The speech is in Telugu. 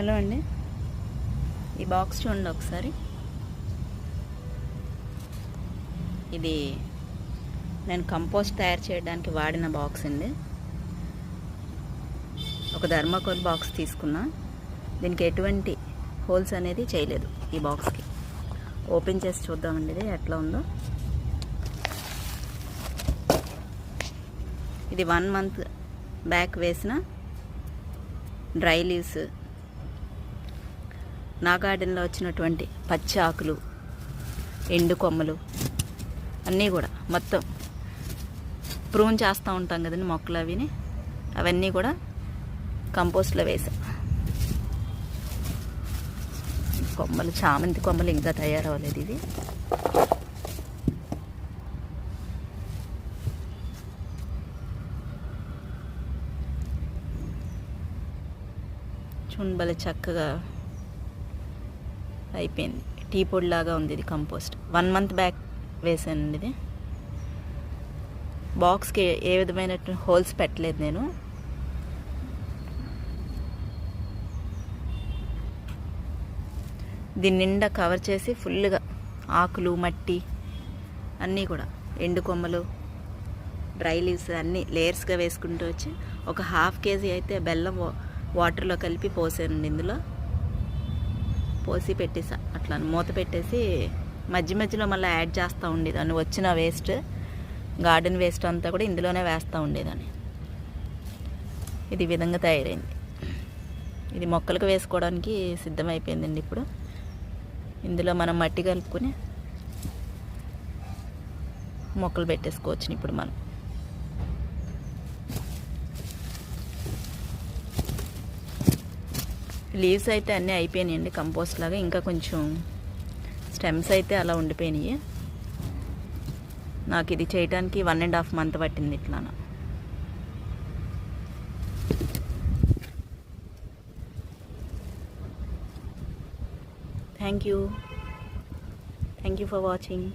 హలో అండి, ఈ బాక్స్ చూడండి ఒకసారి. ఇది నేను కంపోస్ట్ తయారు చేయడానికి వాడిన బాక్స్ అండి. ఒక థర్మాకోల్ బాక్స్ తీసుకున్నా. దీనికి ఎటువంటి హోల్స్ అనేది చేయలేదు. ఈ బాక్స్కి ఓపెన్ చేసి చూద్దామండి ఇది ఎట్లా ఉందో. ఇది 1 మంత్ బ్యాక్ వేసిన డ్రై లీవ్స్, నా గార్డెన్లో వచ్చినటువంటి పచ్చి ఆకులు, ఎండు కొమ్మలు అన్నీ కూడా మొత్తం ప్రూన్ చేస్తూ ఉంటాం కదండి మొక్కలు, అవన్నీ కూడా కంపోస్ట్లో వేసా. కొమ్మలు, చామంతి కొమ్మలు ఇంకా తయారవ్వలేదు. ఇది చుంబలు చక్కగా అయిపోయింది. టీ పొడి లాగా ఉంది. ఇది కంపోస్ట్ 1 మంత్ బ్యాక్ వేసానండి. ఇది బాక్స్కి ఏ విధమైన హోల్స్ పెట్టలేదు నేను. దీని నిండా కవర్ చేసి ఫుల్గా ఆకులు, మట్టి అన్నీ కూడా, ఎండు కొమ్మలు, డ్రై లీవ్స్ అన్నీ లేయర్స్గా వేసుకుంటూ వచ్చి ఒక 1/2 kg అయితే బెల్లం వాటర్లో కలిపి పోసానండి. ఇందులో పోసి పెట్టేసా. అట్లా మూత పెట్టేసి మధ్య మధ్యలో మళ్ళీ యాడ్ చేస్తూ ఉండేదాన్ని. వచ్చిన వేస్ట్, గార్డెన్ వేస్ట్ అంతా కూడా ఇందులోనే వేస్తూ ఉండేదాన్ని. ఇది ఈ విధంగా తయారైంది. ఇది మొక్కలకు వేసుకోవడానికి సిద్ధమైపోయిందండి. ఇప్పుడు ఇందులో మనం మట్టి కలుపుకొని మొక్కలు పెట్టేసుకోవచ్చు. ఇప్పుడు మనం లీవ్స్ అయితే అన్నీ అయిపోయినాయండి కంపోస్ట్ లాగా. ఇంకా కొంచెం స్టెమ్స్ అయితే అలా ఉండిపోయినాయి. నాకు ఇది చేయడానికి 1.5 month పట్టింది. ఇట్లా థ్యాంక్ యూ ఫర్ వాచింగ్.